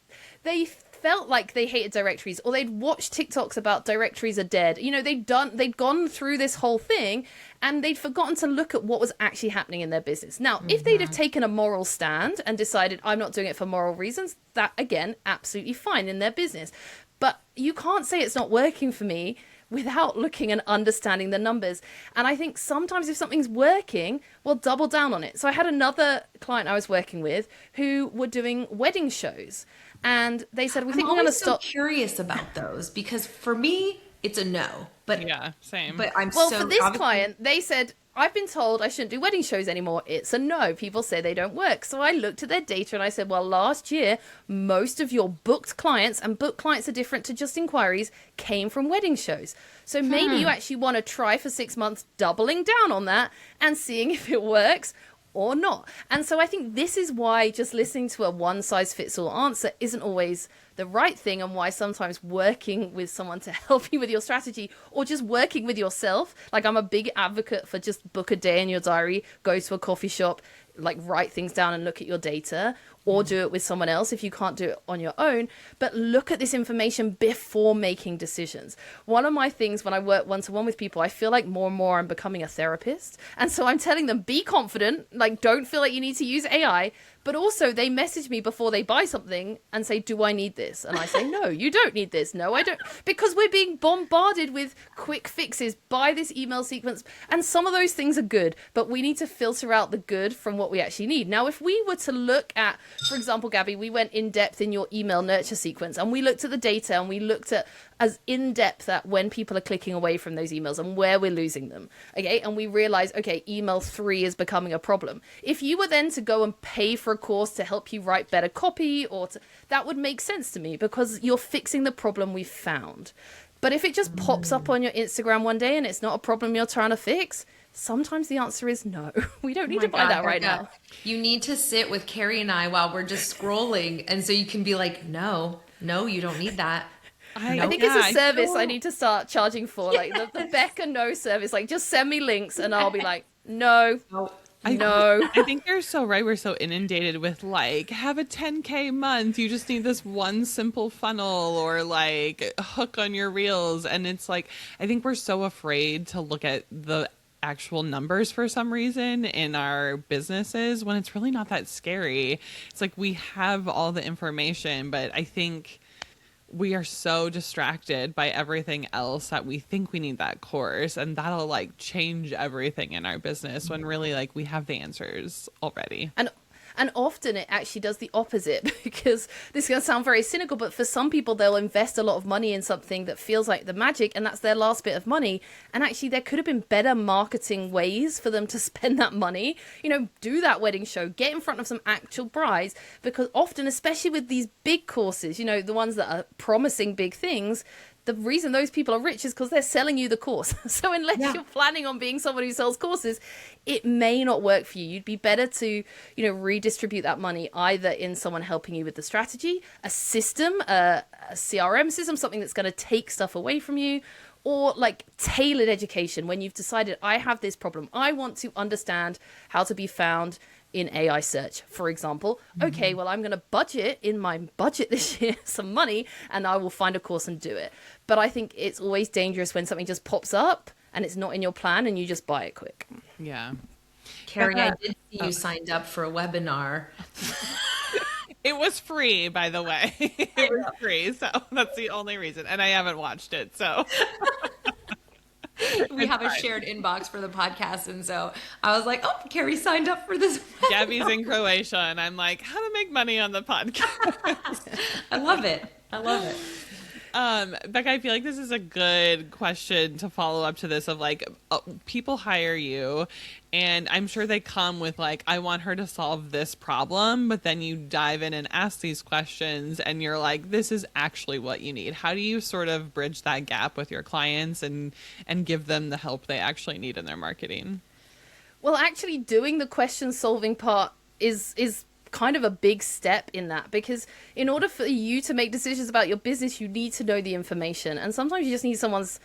they felt like they hated directories, or they'd watched TikToks about directories are dead. They'd gone through this whole thing and they'd forgotten to look at what was actually happening in their business. Now, if they'd have taken a moral stand and decided, I'm not doing it for moral reasons, that again, absolutely fine in their business. But you can't say it's not working for me without looking and understanding the numbers. And I think sometimes if something's working, well, double down on it. So I had another client I was working with who were doing wedding shows. And they said, we think we're going to stop. I'm curious about those because for me, it's a no. But yeah, same. But for this client, they said, I've been told I shouldn't do wedding shows anymore. It's a no. People say they don't work. So I looked at their data and I said, well, last year, most of your booked clients, and booked clients are different to just inquiries, came from wedding shows. So maybe you actually want to try for 6 months doubling down on that and seeing if it works or not. And so I think this is why just listening to a one-size-fits-all answer isn't always the right thing, and why sometimes working with someone to help you with your strategy, or just working with yourself. Like, I'm a big advocate for just book a day in your diary, go to a coffee shop, write things down and look at your data, or do it with someone else if you can't do it on your own. But look at this information before making decisions. One of my things when I work one-to-one with people, I feel like more and more I'm becoming a therapist. And so I'm telling them, be confident, don't feel like you need to use AI. But also they message me before they buy something and say, do I need this? And I say, no, you don't need this. No, I don't. Because we're being bombarded with quick fixes. Buy this email sequence. And some of those things are good, but we need to filter out the good from what we actually need. Now, if we were to look at, for example, Gabby, we went in depth in your email nurture sequence, and we looked at the data, and we looked at as in depth at when people are clicking away from those emails and where we're losing them. Okay. And we realized, okay, email 3 is becoming a problem. If you were then to go and pay for a course to help you write better copy, that would make sense to me, because you're fixing the problem we've found. But if it just pops up on your Instagram one day and it's not a problem you're trying to fix, sometimes the answer is no. We don't need to buy that right now. You need to sit with Kari and I while we're just scrolling, and so you can be like, no, you don't need that. I think it's a service I need to start charging for, the Becca No service. Just send me links and I'll be like, no. No. I think you're so right. We're so inundated with have a 10K month. You just need this one simple funnel or hook on your reels. And it's I think we're so afraid to look at the actual numbers for some reason in our businesses when it's really not that scary. It's we have all the information, but I think we are so distracted by everything else that we think we need that course, and that'll change everything in our business when really we have the answers already. And often it actually does the opposite, because this is going to sound very cynical, but for some people, they'll invest a lot of money in something that feels like the magic, and that's their last bit of money. And actually, there could have been better marketing ways for them to spend that money. Do that wedding show, get in front of some actual brides, because often, especially with these big courses, the ones that are promising big things, the reason those people are rich is because they're selling you the course. So unless you're planning on being someone who sells courses, it may not work for you. You'd be better to, redistribute that money either in someone helping you with the strategy, a system, a CRM system, something that's going to take stuff away from you, or tailored education when you've decided, I have this problem. I want to understand how to be found in AI search, for example. Okay, well, I'm going to budget in my budget this year some money, and I will find a course and do it. But I think it's always dangerous when something just pops up and it's not in your plan and you just buy it quick. Yeah. Kari, I did see you signed up for a webinar. It it was free, by the way. It was free, so that's the only reason. And I haven't watched it, so. We have a shared inbox for the podcast, and so I was like, oh, Kari signed up for this. Gabby's in Croatia, and I'm like, how to make money on the podcast. I love it. Becca, I feel like this is a good question to follow up to this of like, people hire you and I'm sure they come with like, I want her to solve this problem, but then you dive in and ask these questions and you're like, this is actually what you need. How do you sort of bridge that gap with your clients and give them the help they actually need in their marketing? Well, actually doing the question solving part is kind of a big step in that, because in order for you to make decisions about your business, you need to know the information, and sometimes you just need someone's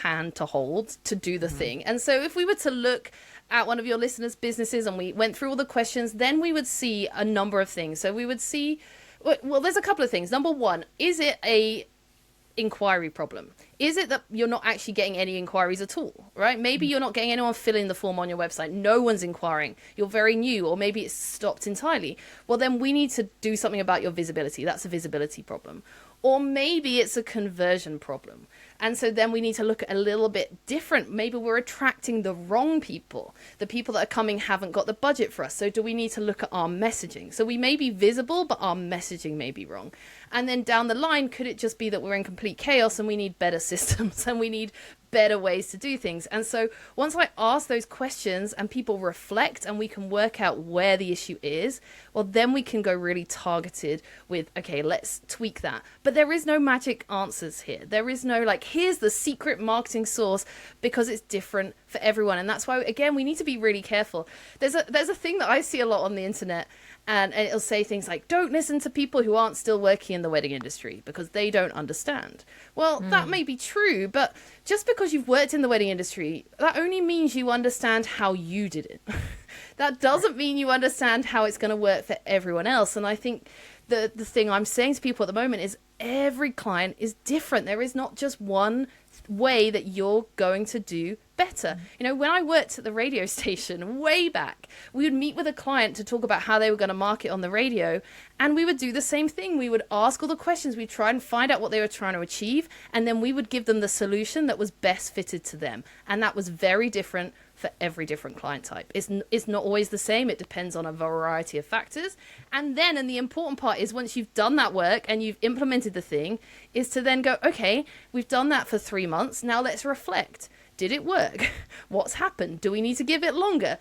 hand to hold to do the thing. And so if we were to look at one of your listeners' businesses and we went through all the questions, then we would see a number of things. So we would see, well, there's a couple of things. Number one, is it a inquiry problem? Is it that you're not actually getting any inquiries at all, right? Maybe you're not getting anyone filling the form on your website. No one's inquiring. You're very new, or maybe it's stopped entirely. Well, then we need to do something about your visibility. That's a visibility problem. Or maybe it's a conversion problem. And so then we need to look at a little bit different. Maybe we're attracting the wrong people. The people that are coming haven't got the budget for us. So do we need to look at our messaging? So we may be visible, but our messaging may be wrong. And then down the line, could it just be that we're in complete chaos and we need better systems and we need better ways to do things? And so once I ask those questions and people reflect and we can work out where the issue is, well, then we can go really targeted with, okay, let's tweak that. But there is no magic answers here. There is no like, here's the secret marketing source, because it's different for everyone. And that's why, again, we need to be really careful. There's a thing that I see a lot on the internet, and it'll say things like, don't listen to people who aren't still working in the wedding industry because they don't understand. Well, that may be true, but just because you've worked in the wedding industry, that only means you understand how you did it. That doesn't mean you understand how it's going to work for everyone else. And I think the thing I'm saying to people at the moment is every client is different. There is not just one way that you're going to do better. You know, when I worked at the radio station way back, we would meet with a client to talk about how they were going to market on the radio, and we would do the same thing. We would ask all the questions, we'd try and find out what they were trying to achieve, and then we would give them the solution that was best fitted to them. And that was very different for every different client type. It's not always the same. It depends on a variety of factors. And the important part is, once you've done that work and you've implemented the thing, is to then go, okay, we've done that for 3 months. Now let's reflect. Did it work? What's happened? Do we need to give it longer?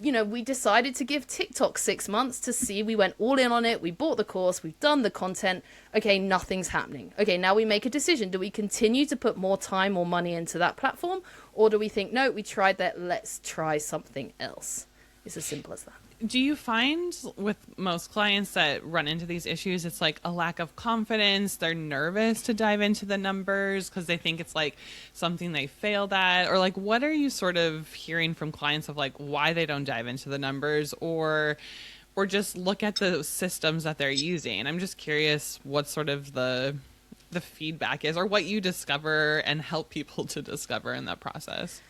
You know, we decided to give TikTok 6 months to see. We went all in on it. We bought the course. We've done the content. Okay, nothing's happening. Okay, now we make a decision. Do we continue to put more time or money into that platform? Or do we think, no, we tried that, let's try something else? It's as simple as that. Do you find with most clients that run into these issues, it's like a lack of confidence? They're nervous to dive into the numbers because they think it's like something they failed at? Or like, what are you sort of hearing from clients of like why they don't dive into the numbers, or just look at the systems that they're using? I'm just curious what sort of the feedback is, or what you discover and help people to discover in that process.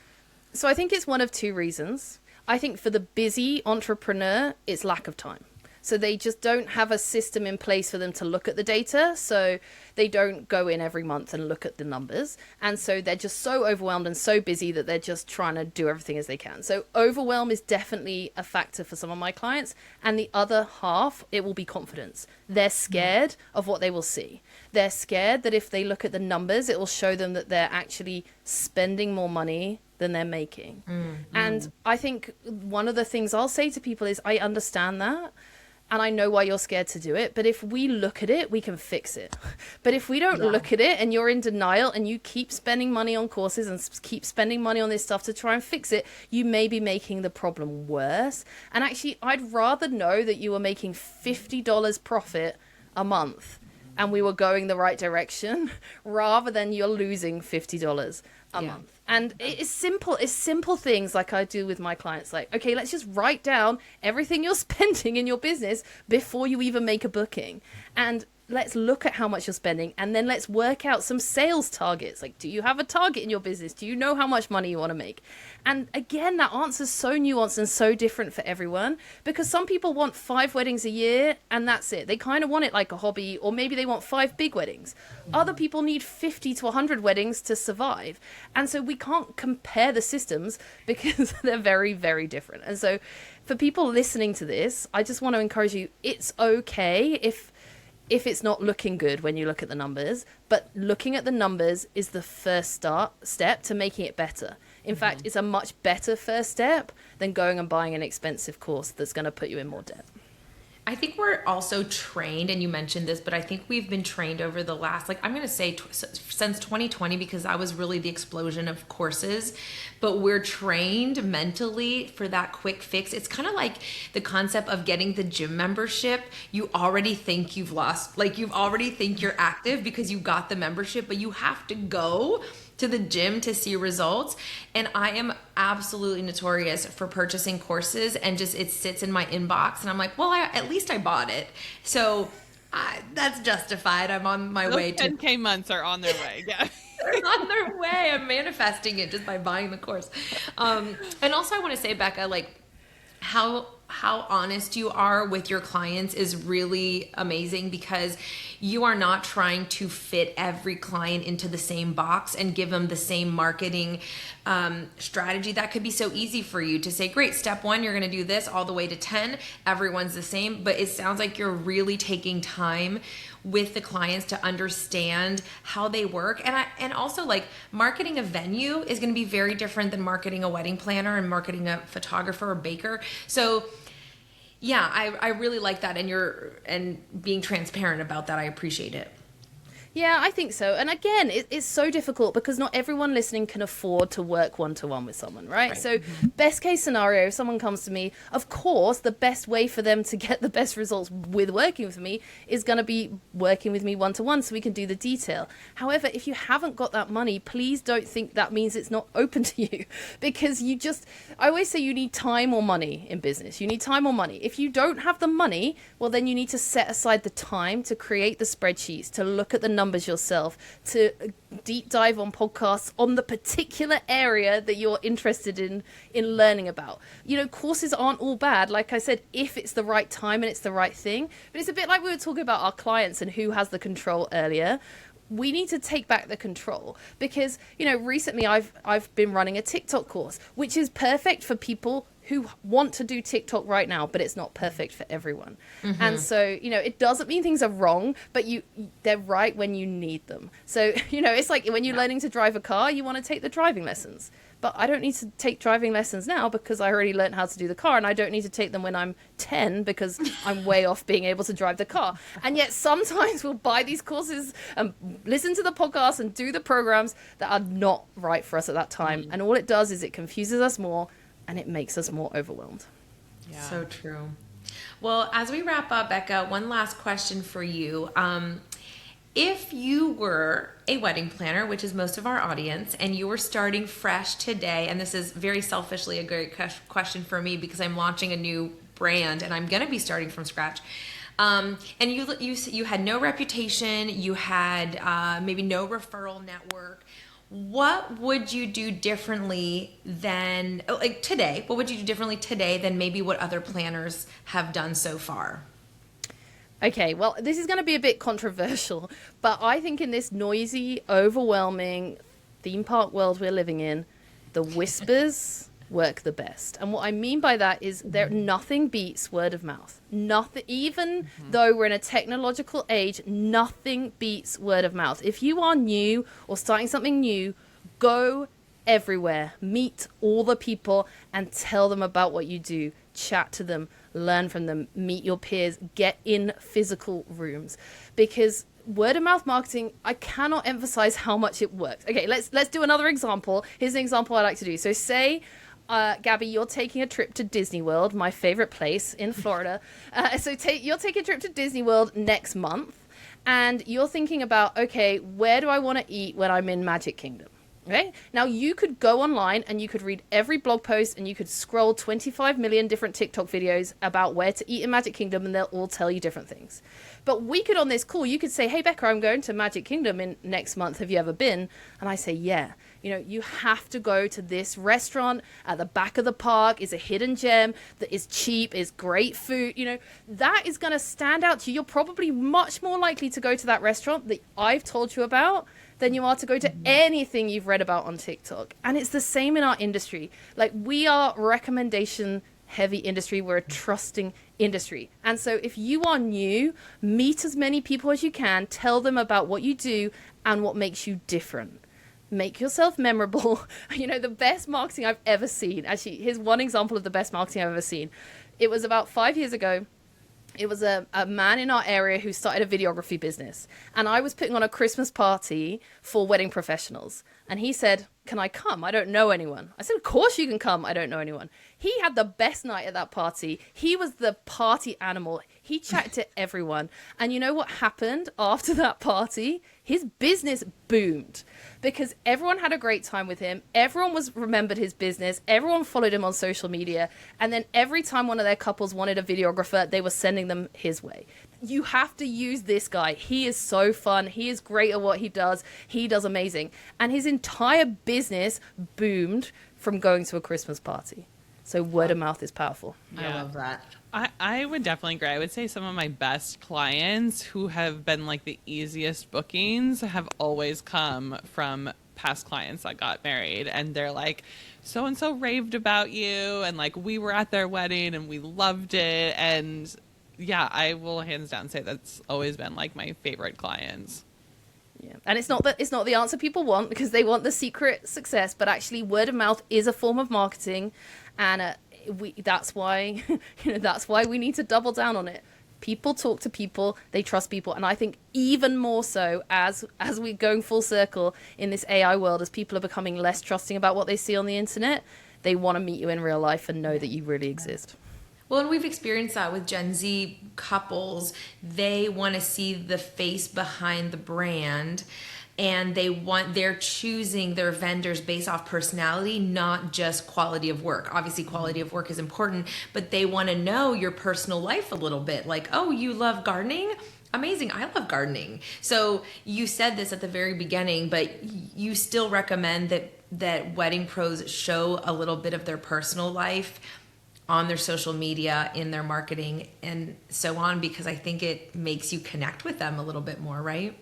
So I think it's one of two reasons. I think for the busy entrepreneur, it's lack of time. So they just don't have a system in place for them to look at the data. So they don't go in every month and look at the numbers. And so they're just so overwhelmed and so busy that they're just trying to do everything as they can. So overwhelm is definitely a factor for some of my clients. And the other half, it will be confidence. They're scared of what they will see. They're scared that if they look at the numbers, it will show them that they're actually spending more money than they're making. And I think one of the things I'll say to people is, I understand that, and I know why you're scared to do it, but if we look at it, we can fix it. But if we don't look at it and you're in denial and you keep spending money on courses and keep spending money on this stuff to try and fix it, you may be making the problem worse. And actually, I'd rather know that you were making $50 profit a month and we were going the right direction, rather than you're losing $50 a month. And it's simple things like I do with my clients. Like, okay, let's just write down everything you're spending in your business before you even make a booking. And let's look at how much you're spending, and then let's work out some sales targets. Like, do you have a target in your business? Do you know how much money you want to make? And again, that answer's so nuanced and so different for everyone, because some people want 5 weddings a year and that's it. They kind of want it like a hobby, or maybe they want 5 big weddings. Other people need 50 to 100 weddings to survive. And so we can't compare the systems because they're very, very different. And so for people listening to this, I just want to encourage you, it's okay if it's not looking good when you look at the numbers, but looking at the numbers is the first step to making it better. In fact, it's a much better first step than going and buying an expensive course that's going to put you in more debt. I think we're also trained, and you mentioned this, but I think we've been trained over the last, like, I'm going to say since 2020, because that was really the explosion of courses, but we're trained mentally for that quick fix. It's kind of like the concept of getting the gym membership. You already think you've lost, like, you already think you're active because you got the membership, but you have to go to the gym to see results. And I am absolutely notorious for purchasing courses and just it sits in my inbox and I'm like, well, at least I bought it. So that's justified. I'm on my way to 10K months are on their way. Yeah. They're on their way. I'm manifesting it just by buying the course. And also I want to say, Becca, like how honest you are with your clients is really amazing, because you are not trying to fit every client into the same box and give them the same marketing strategy. That could be so easy for you to say, great, step 1, you're going to do this all the way to 10. Everyone's the same. But it sounds like you're really taking time with the clients to understand how they work. And also, like, marketing a venue is going to be very different than marketing a wedding planner and marketing a photographer or baker. So yeah, I really like that. And being transparent about that. I appreciate it. Yeah, I think so. And again, it's so difficult because not everyone listening can afford to work one-to-one with someone, right? So best case scenario, if someone comes to me, of course, the best way for them to get the best results with working with me is going to be working with me one-to-one so we can do the detail. However, if you haven't got that money, please don't think that means it's not open to you, because I always say you need time or money in business. You need time or money. If you don't have the money, well, then you need to set aside the time to create the spreadsheets, to look at the numbers yourself, to deep dive on podcasts on the particular area that you're interested in learning about. You know, courses aren't all bad, like I said, if it's the right time and it's the right thing. But it's a bit like we were talking about our clients and who has the control earlier. We need to take back the control, because, you know, recently I've been running a TikTok course, which is perfect for people who want to do TikTok right now, but it's not perfect for everyone. And so, you know, it doesn't mean things are wrong, but they're right when you need them. So, you know, it's like when you're learning to drive a car, you want to take the driving lessons. But I don't need to take driving lessons now because I already learned how to do the car, and I don't need to take them when I'm 10 because I'm way off being able to drive the car. And yet sometimes we'll buy these courses and listen to the podcast and do the programs that are not right for us at that time. And all it does is it confuses us more, and it makes us more overwhelmed. Yeah. So true. Well, as we wrap up, Becca, one last question for you. If you were a wedding planner, which is most of our audience, and you were starting fresh today, and this is very selfishly a great question for me because I'm launching a new brand and I'm going to be starting from scratch. And you had no reputation, you had maybe no referral network. What would you do differently than, like, today? What would you do differently today than maybe what other planners have done so far? Okay, well, this is going to be a bit controversial, but I think in this noisy, overwhelming theme park world we're living in, the whispers work the best. And what I mean by that is nothing beats word of mouth. Nothing, even though we're in a technological age, nothing beats word of mouth. If you are new or starting something new, go everywhere, meet all the people and tell them about what you do. Chat to them, learn from them, meet your peers, get in physical rooms, because word of mouth marketing, I cannot emphasize how much it works. Okay, let's do another example. Here's an example I like to do. So say, Gabby, you're taking a trip to Disney World, my favorite place in Florida. You're taking a trip to Disney World next month, and you're thinking about, okay, where do I want to eat when I'm in Magic Kingdom? Okay. Now you could go online and you could read every blog post and you could scroll 25 million different TikTok videos about where to eat in Magic Kingdom, and they'll all tell you different things. But we could, on this call, you could say, hey, Becca, I'm going to Magic Kingdom in next month. Have you ever been? And I say, yeah. You know, you have to go to this restaurant at the back of the park. Is a hidden gem that is cheap, is great food. You know, that is going to stand out to you. You're probably much more likely to go to that restaurant that I've told you about than you are to go to anything you've read about on TikTok. And it's the same in our industry. Like, we are recommendation heavy industry. We're a trusting industry. And so if you are new, meet as many people as you can, tell them about what you do and what makes you different. Make yourself memorable. You know, the best marketing I've ever seen. Actually, here's one example of the best marketing I've ever seen. It was about 5 years ago. It was a man in our area who started a videography business. And I was putting on a Christmas party for wedding professionals. And he said, can I come? I don't know anyone. I said, of course you can come. I don't know anyone. He had the best night at that party. He was the party animal. He chatted to everyone. And you know what happened after that party? His business boomed because everyone had a great time with him. Everyone remembered his business. Everyone followed him on social media. And then every time one of their couples wanted a videographer, they were sending them his way. You have to use this guy. He is so fun. He is great at what he does. He does amazing. And his entire business boomed from going to a Christmas party. So word of mouth is powerful. Yeah. I love that. I would definitely agree. I would say some of my best clients who have been like the easiest bookings have always come from past clients that got married, and they're like, so and so raved about you, and like we were at their wedding and we loved it. And yeah, I will hands down say that's always been like my favorite clients. Yeah. And it's not the answer people want, because they want the secret success, but actually word of mouth is a form of marketing. And that's why that's why we need to double down on it. People talk to people, they trust people. And I think even more so as we're going full circle in this AI world, as people are becoming less trusting about what they see on the internet, they want to meet you in real life and know that you really exist. Well, and we've experienced that with Gen Z couples. They want to see the face behind the brand, and they're choosing their vendors based off personality, not just quality of work. Obviously, quality of work is important, but they want to know your personal life a little bit. Like, oh, you love gardening? Amazing. I love gardening. So you said this at the very beginning, but you still recommend that wedding pros show a little bit of their personal life on their social media, in their marketing, and so on, because I think it makes you connect with them a little bit more, right?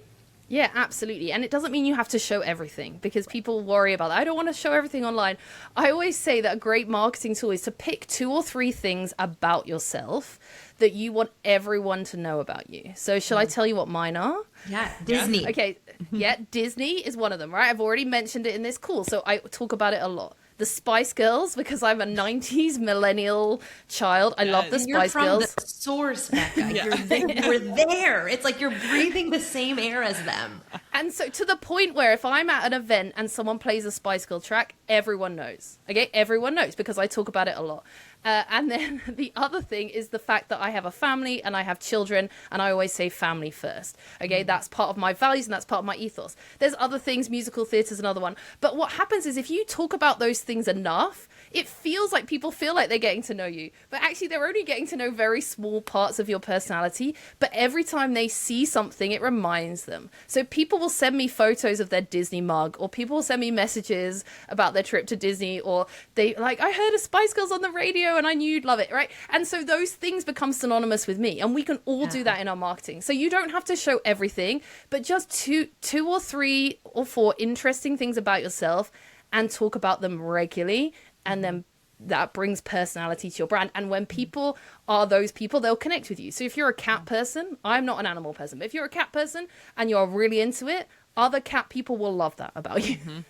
Yeah, absolutely. And it doesn't mean you have to show everything, because people worry about that. I don't want to show everything online. I always say that a great marketing tool is to pick 2 or 3 things about yourself that you want everyone to know about you. So shall I tell you what mine are? Yeah, Disney. Yeah. Okay. Yeah, Disney is one of them, right? I've already mentioned it in this call, so I talk about it a lot. The Spice Girls, because I'm a 90s millennial child. I love the Spice Girls. You're from the source, Becca. Yeah. You're there. It's like you're breathing the same air as them. And so to the point where if I'm at an event and someone plays a Spice Girl track, everyone knows. Okay, everyone knows, because I talk about it a lot. And then the other thing is the fact that I have a family and I have children, and I always say family first. Okay, that's part of my values and that's part of my ethos. There's other things, musical theatre is another one. But what happens is if you talk about those things enough, it feels like people feel like they're getting to know you. But actually, they're only getting to know very small parts of your personality. But every time they see something, it reminds them. So people will send me photos of their Disney mug, or people will send me messages about their trip to Disney, or they like, I heard of Spice Girls on the radio and I knew you'd love it, right? And so those things become synonymous with me, and we can all do that in our marketing. So you don't have to show everything, but just two or 3 or 4 interesting things about yourself, and talk about them regularly. And then that brings personality to your brand. And when people are those people, they'll connect with you. So if you're a cat person, I'm not an animal person, but if you're a cat person and you're really into it, other cat people will love that about you.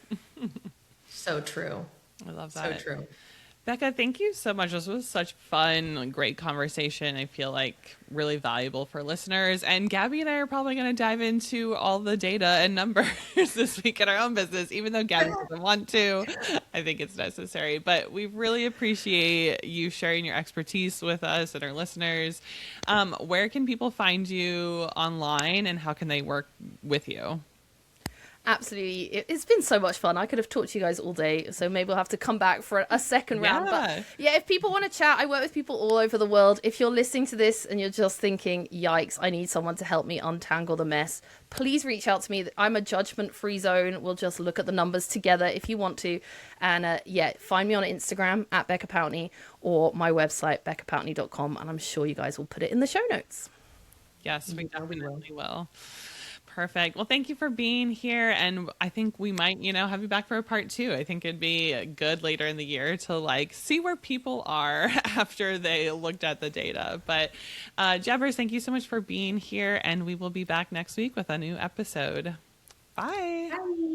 So true. I love that. So true. Becca, thank you so much. This was such fun and great conversation. I feel like really valuable for listeners. And Gabby and I are probably going to dive into all the data and numbers this week in our own business, even though Gabby doesn't want to. I think it's necessary. But we really appreciate you sharing your expertise with us and our listeners. Where can people find you online, and how can they work with you? Absolutely. It's been so much fun. I could have talked to you guys all day, so maybe we'll have to come back for a second round. But yeah, if people want to chat, I work with people all over the world. If you're listening to this and you're just thinking, yikes, I need someone to help me untangle the mess, please reach out to me. I'm a judgment-free zone. We'll just look at the numbers together if you want to. And find me on Instagram at Becca Pountney or my website, beccapountney.com. And I'm sure you guys will put it in the show notes. Yes, we definitely will. Perfect. Well, thank you for being here. And I think we might, have you back for a part 2. I think it'd be good later in the year to see where people are after they looked at the data. But Jabbers, thank you so much for being here. And we will be back next week with a new episode. Bye. Bye.